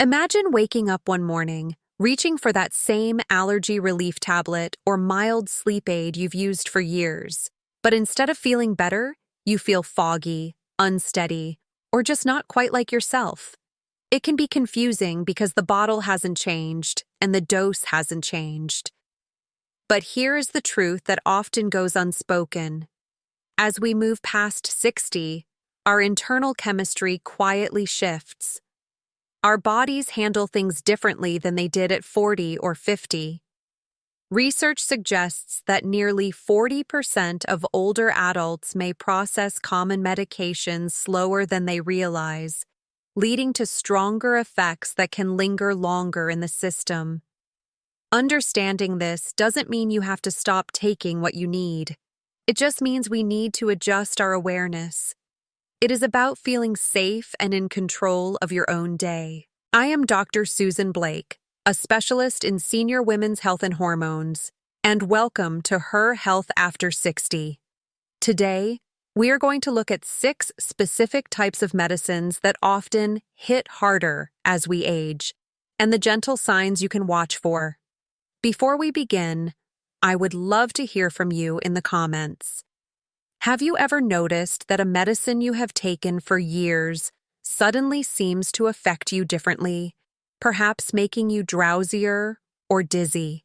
Imagine waking up one morning, reaching for that same allergy relief tablet or mild sleep aid you've used for years. But instead of feeling better, you feel foggy, unsteady, or just not quite like yourself. It can be confusing because the bottle hasn't changed and the dose hasn't changed. But here is the truth that often goes unspoken. As we move past 60, our internal chemistry quietly shifts. Our bodies handle things differently than they did at 40 or 50. Research suggests that nearly 40% of older adults may process common medications slower than they realize, leading to stronger effects that can linger longer in the system. Understanding this doesn't mean you have to stop taking what you need. It just means we need to adjust our awareness. It is about feeling safe and in control of your own day. I am Dr. Susan Blake, a specialist in senior women's health and hormones, and welcome to Her Health After 60. Today, we are going to look at 6 specific types of medicines that often hit harder as we age, and the gentle signs you can watch for. Before we begin, I would love to hear from you in the comments. Have you ever noticed that a medicine you have taken for years suddenly seems to affect you differently, perhaps making you drowsier or dizzy?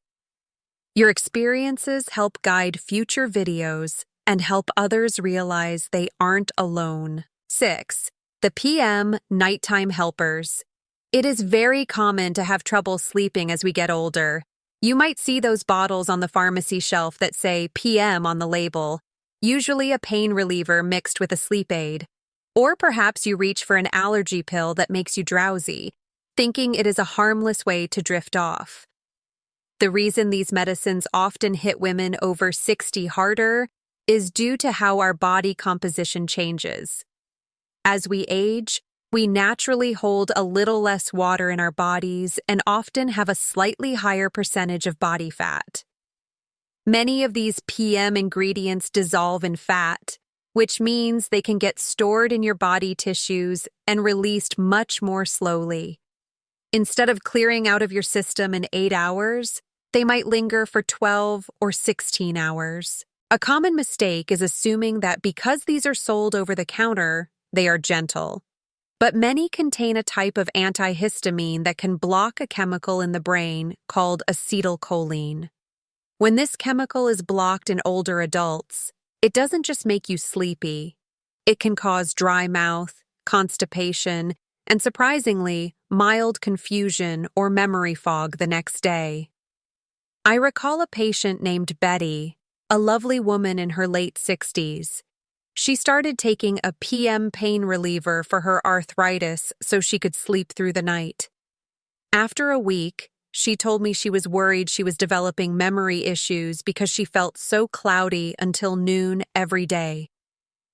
Your experiences help guide future videos and help others realize they aren't alone. 6. The PM Nighttime Helpers. It is very common to have trouble sleeping as we get older. You might see those bottles on the pharmacy shelf that say PM on the label, usually a pain reliever mixed with a sleep aid. Or perhaps you reach for an allergy pill that makes you drowsy, thinking it is a harmless way to drift off. The reason these medicines often hit women over 60 harder is due to how our body composition changes. As we age, we naturally hold a little less water in our bodies and often have a slightly higher percentage of body fat. Many of these PM ingredients dissolve in fat, which means they can get stored in your body tissues and released much more slowly. Instead of clearing out of your system in 8 hours, they might linger for 12 or 16 hours. A common mistake is assuming that because these are sold over the counter, they are gentle. But many contain a type of antihistamine that can block a chemical in the brain called acetylcholine. When this chemical is blocked in older adults, it doesn't just make you sleepy. It can cause dry mouth, constipation, and surprisingly, mild confusion or memory fog the next day. I recall a patient named Betty, a lovely woman in her late 60s. She started taking a PM pain reliever for her arthritis so she could sleep through the night. After a week, she told me she was worried she was developing memory issues because she felt so cloudy until noon every day.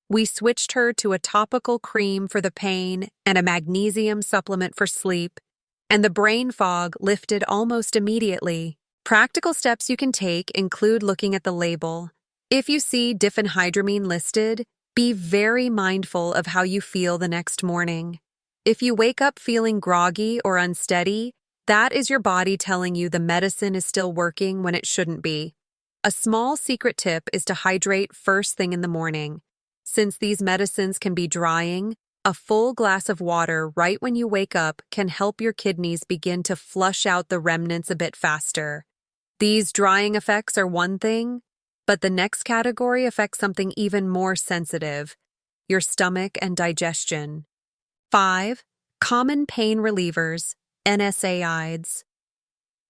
We switched her to a topical cream for the pain and a magnesium supplement for sleep, and the brain fog lifted almost immediately. Practical steps you can take include looking at the label. If you see diphenhydramine listed, be very mindful of how you feel the next morning. If you wake up feeling groggy or unsteady, that is your body telling you the medicine is still working when it shouldn't be. A small secret tip is to hydrate first thing in the morning. Since these medicines can be drying, a full glass of water right when you wake up can help your kidneys begin to flush out the remnants a bit faster. These drying effects are one thing, but the next category affects something even more sensitive: your stomach and digestion. 5. Common pain relievers. NSAIDs.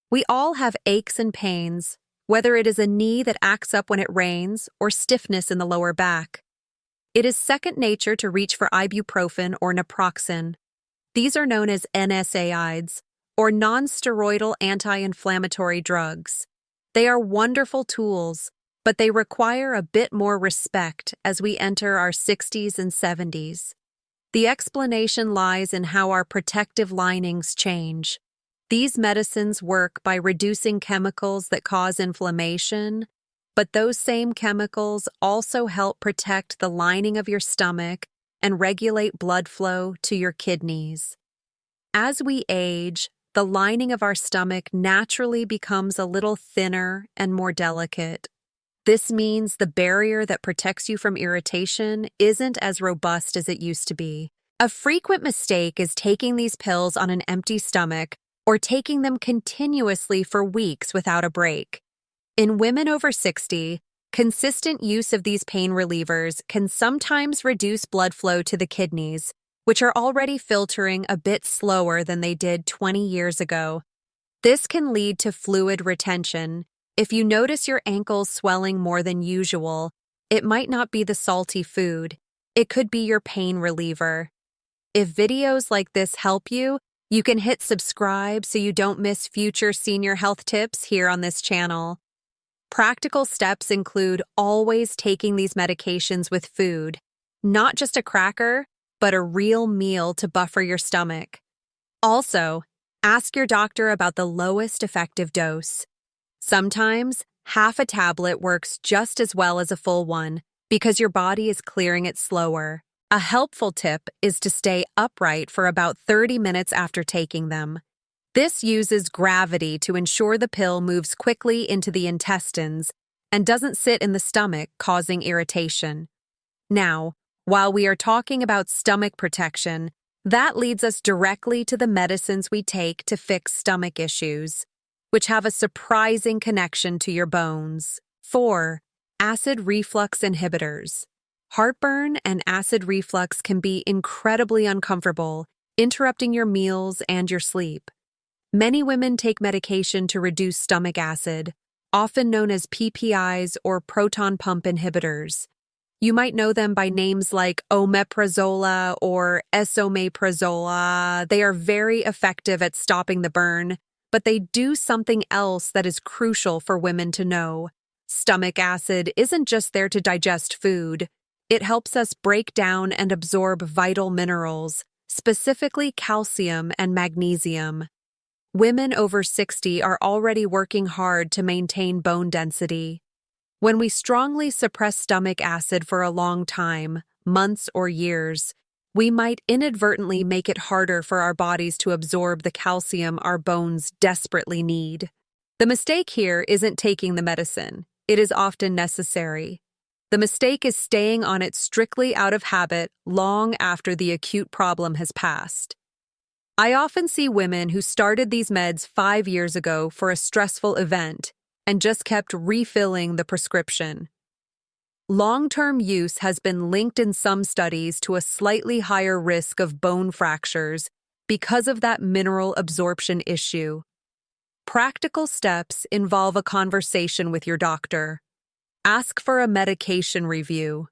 We all have aches and pains, whether it is a knee that acts up when it rains or stiffness in the lower back. It is second nature to reach for ibuprofen or naproxen. These are known as NSAIDs, or non-steroidal anti-inflammatory drugs. They are wonderful tools, but they require a bit more respect as we enter our 60s and 70s. The explanation lies in how our protective linings change. These medicines work by reducing chemicals that cause inflammation, but those same chemicals also help protect the lining of your stomach and regulate blood flow to your kidneys. As we age, the lining of our stomach naturally becomes a little thinner and more delicate. This means the barrier that protects you from irritation isn't as robust as it used to be. A frequent mistake is taking these pills on an empty stomach or taking them continuously for weeks without a break. In women over 60, consistent use of these pain relievers can sometimes reduce blood flow to the kidneys, which are already filtering a bit slower than they did 20 years ago. This can lead to fluid retention. If you notice your ankles swelling more than usual, it might not be the salty food. It could be your pain reliever. If videos like this help you, you can hit subscribe so you don't miss future senior health tips here on this channel. Practical steps include always taking these medications with food, not just a cracker, but a real meal to buffer your stomach. Also, ask your doctor about the lowest effective dose. Sometimes, half a tablet works just as well as a full one because your body is clearing it slower. A helpful tip is to stay upright for about 30 minutes after taking them. This uses gravity to ensure the pill moves quickly into the intestines and doesn't sit in the stomach, causing irritation. Now, while we are talking about stomach protection, that leads us directly to the medicines we take to fix stomach issues, which have a surprising connection to your bones. 4. Acid reflux inhibitors. Heartburn and acid reflux can be incredibly uncomfortable, interrupting your meals and your sleep. Many women take medication to reduce stomach acid, often known as PPIs or proton pump inhibitors. You might know them by names like omeprazole or esomeprazole. They are very effective at stopping the burn, but they do something else that is crucial for women to know. Stomach acid isn't just there to digest food. It helps us break down and absorb vital minerals, specifically calcium and magnesium. Women over 60 are already working hard to maintain bone density. When we strongly suppress stomach acid for a long time, months or years, we might inadvertently make it harder for our bodies to absorb the calcium our bones desperately need. The mistake here isn't taking the medicine. It is often necessary. The mistake is staying on it strictly out of habit long after the acute problem has passed. I often see women who started these meds 5 years ago for a stressful event and just kept refilling the prescription. Long-term use has been linked in some studies to a slightly higher risk of bone fractures because of that mineral absorption issue. Practical steps involve a conversation with your doctor. Ask for a medication review.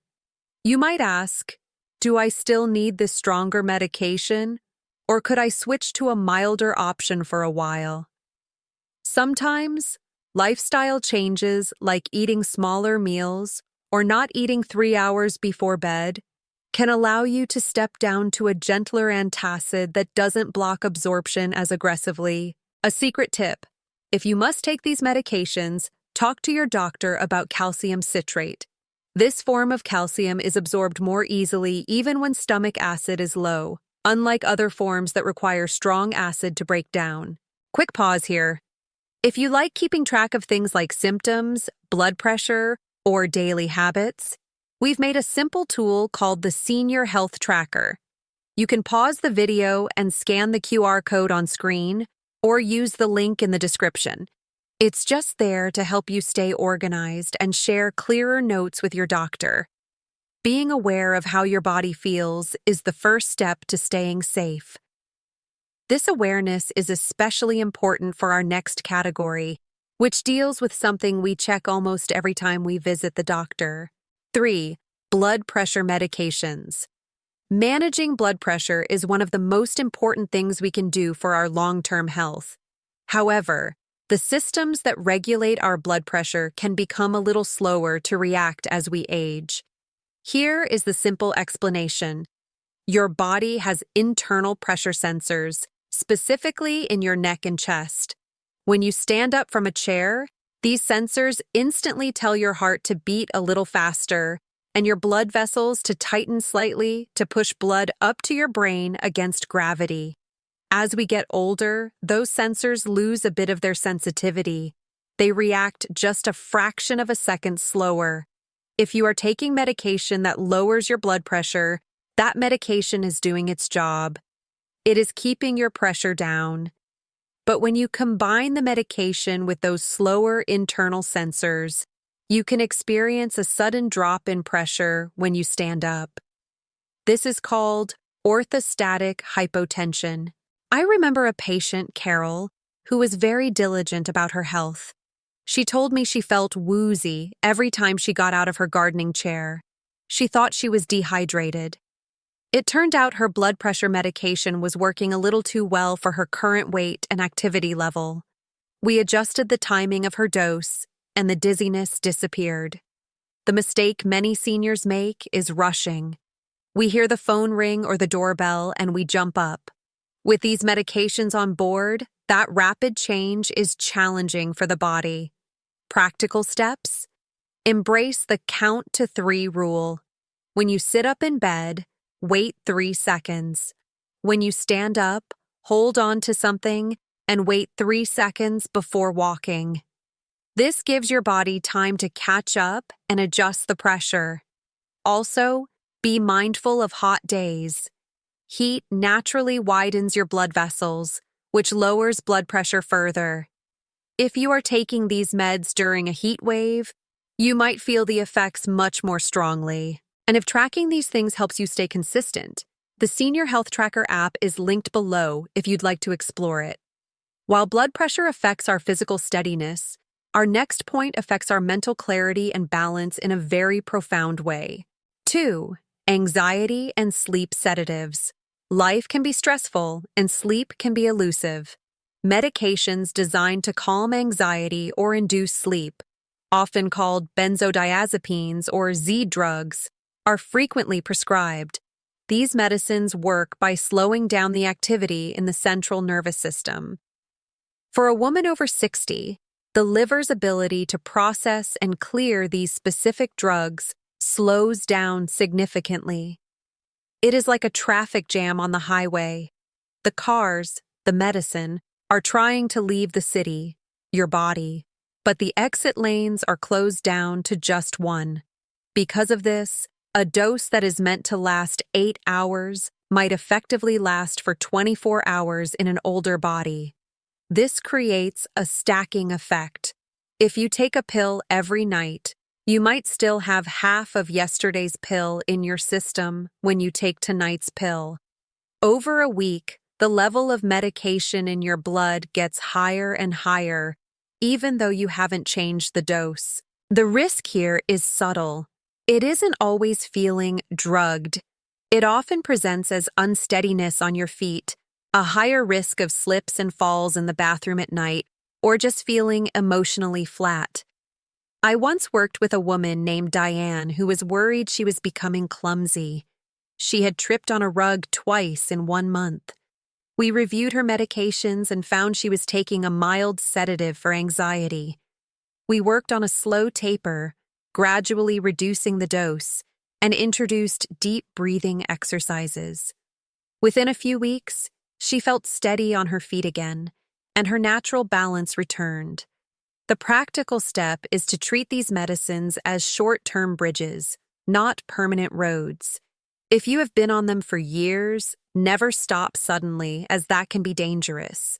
You might ask, do I still need this stronger medication, or could I switch to a milder option for a while? Sometimes, lifestyle changes like eating smaller meals or not eating 3 hours before bed can allow you to step down to a gentler antacid that doesn't block absorption as aggressively. A secret tip: if you must take these medications, talk to your doctor about calcium citrate. This form of calcium is absorbed more easily even when stomach acid is low, unlike other forms that require strong acid to break down. Quick pause here. If you like keeping track of things like symptoms, blood pressure, or daily habits, we've made a simple tool called the Senior Health Tracker. You can pause the video and scan the QR code on screen, or use the link in the description. It's just there to help you stay organized and share clearer notes with your doctor. Being aware of how your body feels is the first step to staying safe. This awareness is especially important for our next category, which deals with something we check almost every time we visit the doctor. 3. Blood pressure medications. Managing blood pressure is one of the most important things we can do for our long-term health. However, the systems that regulate our blood pressure can become a little slower to react as we age. Here is the simple explanation. Your body has internal pressure sensors, specifically in your neck and chest. When you stand up from a chair, these sensors instantly tell your heart to beat a little faster and your blood vessels to tighten slightly to push blood up to your brain against gravity. As we get older, those sensors lose a bit of their sensitivity. They react just a fraction of a second slower. If you are taking medication that lowers your blood pressure, that medication is doing its job. It is keeping your pressure down. But when you combine the medication with those slower internal sensors, you can experience a sudden drop in pressure when you stand up. This is called orthostatic hypotension. I remember a patient, Carol, who was very diligent about her health. She told me she felt woozy every time she got out of her gardening chair. She thought she was dehydrated. It turned out her blood pressure medication was working a little too well for her current weight and activity level. We adjusted the timing of her dose, and the dizziness disappeared. The mistake many seniors make is rushing. We hear the phone ring or the doorbell, and we jump up. With these medications on board, that rapid change is challenging for the body. Practical steps? Embrace the count to 3 rule. When you sit up in bed, wait 3 seconds. When you stand up, hold on to something and wait 3 seconds before walking. This gives your body time to catch up and adjust the pressure. Also, be mindful of hot days. Heat naturally widens your blood vessels, which lowers blood pressure further. If you are taking these meds during a heat wave, you might feel the effects much more strongly. And if tracking these things helps you stay consistent, the Senior Health Tracker app is linked below if you'd like to explore it. While blood pressure affects our physical steadiness, our next point affects our mental clarity and balance in a very profound way. 2. Anxiety and sleep sedatives. Life can be stressful and sleep can be elusive. Medications designed to calm anxiety or induce sleep, often called benzodiazepines or Z drugs, are frequently prescribed. These medicines work by slowing down the activity in the central nervous system. For a woman over 60, the liver's ability to process and clear these specific drugs slows down significantly. It is like a traffic jam on the highway. The cars, the medicine, are trying to leave the city, your body, but the exit lanes are closed down to just one. Because of this, a dose that is meant to last 8 hours might effectively last for 24 hours in an older body. This creates a stacking effect. If you take a pill every night, you might still have half of yesterday's pill in your system when you take tonight's pill. Over a week, the level of medication in your blood gets higher and higher, even though you haven't changed the dose. The risk here is subtle. It isn't always feeling drugged. It often presents as unsteadiness on your feet, a higher risk of slips and falls in the bathroom at night, or just feeling emotionally flat. I once worked with a woman named Diane who was worried she was becoming clumsy. She had tripped on a rug twice in 1 month. We reviewed her medications and found she was taking a mild sedative for anxiety. We worked on a slow taper, gradually reducing the dose, and introduced deep breathing exercises. Within a few weeks, she felt steady on her feet again, and her natural balance returned. The practical step is to treat these medicines as short-term bridges, not permanent roads. If you have been on them for years, never stop suddenly, as that can be dangerous.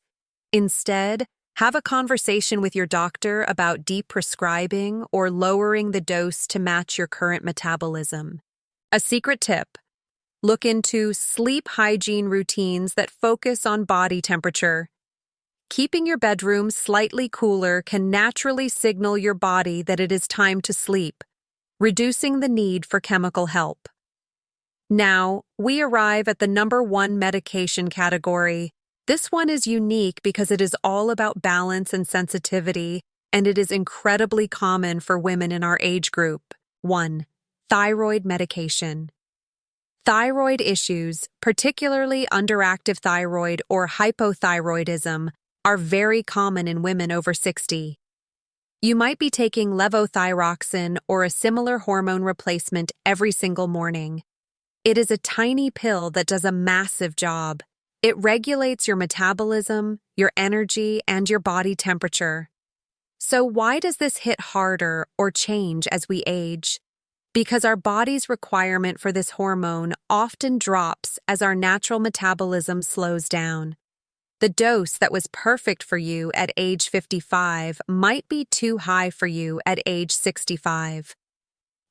Instead, have a conversation with your doctor about deprescribing or lowering the dose to match your current metabolism. A secret tip: look into sleep hygiene routines that focus on body temperature. Keeping your bedroom slightly cooler can naturally signal your body that it is time to sleep, reducing the need for chemical help. Now, we arrive at the number 1 medication category. This one is unique because it is all about balance and sensitivity, and it is incredibly common for women in our age group. 1. Thyroid medication. Thyroid issues, particularly underactive thyroid or hypothyroidism, are very common in women over 60. You might be taking levothyroxine or a similar hormone replacement every single morning. It is a tiny pill that does a massive job. It regulates your metabolism, your energy, and your body temperature. So why does this hit harder or change as we age? Because our body's requirement for this hormone often drops as our natural metabolism slows down. The dose that was perfect for you at age 55 might be too high for you at age 65.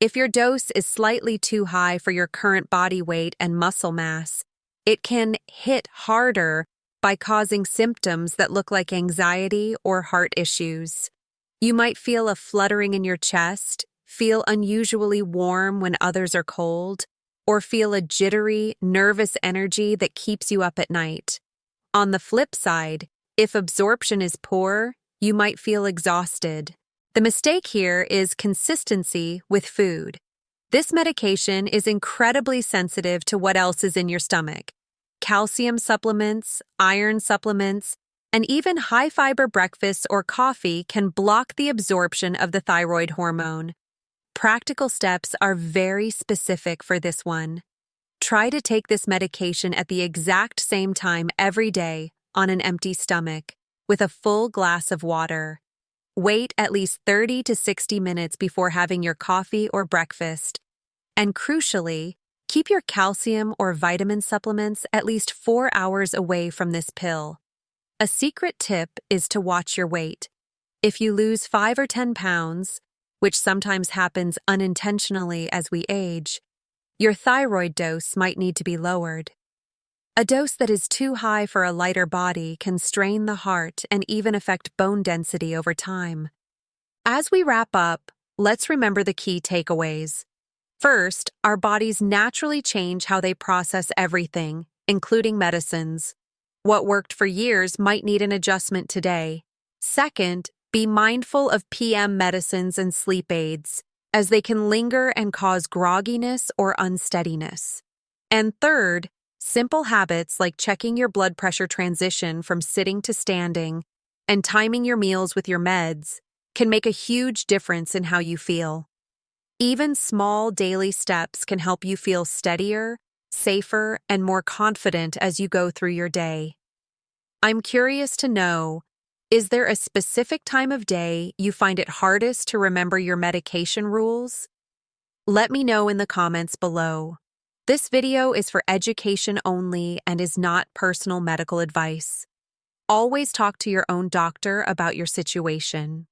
If your dose is slightly too high for your current body weight and muscle mass, it can hit harder by causing symptoms that look like anxiety or heart issues. You might feel a fluttering in your chest, feel unusually warm when others are cold, or feel a jittery, nervous energy that keeps you up at night. On the flip side, if absorption is poor, you might feel exhausted. The mistake here is consistency with food. This medication is incredibly sensitive to what else is in your stomach. Calcium supplements, iron supplements, and even high-fiber breakfasts or coffee can block the absorption of the thyroid hormone. Practical steps are very specific for this one. Try to take this medication at the exact same time every day on an empty stomach, with a full glass of water. Wait at least 30 to 60 minutes before having your coffee or breakfast. And crucially, keep your calcium or vitamin supplements at least 4 hours away from this pill. A secret tip is to watch your weight. If you lose 5 or 10 pounds, which sometimes happens unintentionally as we age, your thyroid dose might need to be lowered. A dose that is too high for a lighter body can strain the heart and even affect bone density over time. As we wrap up, let's remember the key takeaways. First, our bodies naturally change how they process everything, including medicines. What worked for years might need an adjustment today. Second, be mindful of PM medicines and sleep aids, as they can linger and cause grogginess or unsteadiness. And third, simple habits like checking your blood pressure transition from sitting to standing and timing your meals with your meds can make a huge difference in how you feel. Even small daily steps can help you feel steadier, safer, and more confident as you go through your day. I'm curious to know, is there a specific time of day you find it hardest to remember your medication rules? Let me know in the comments below. This video is for education only and is not personal medical advice. Always talk to your own doctor about your situation.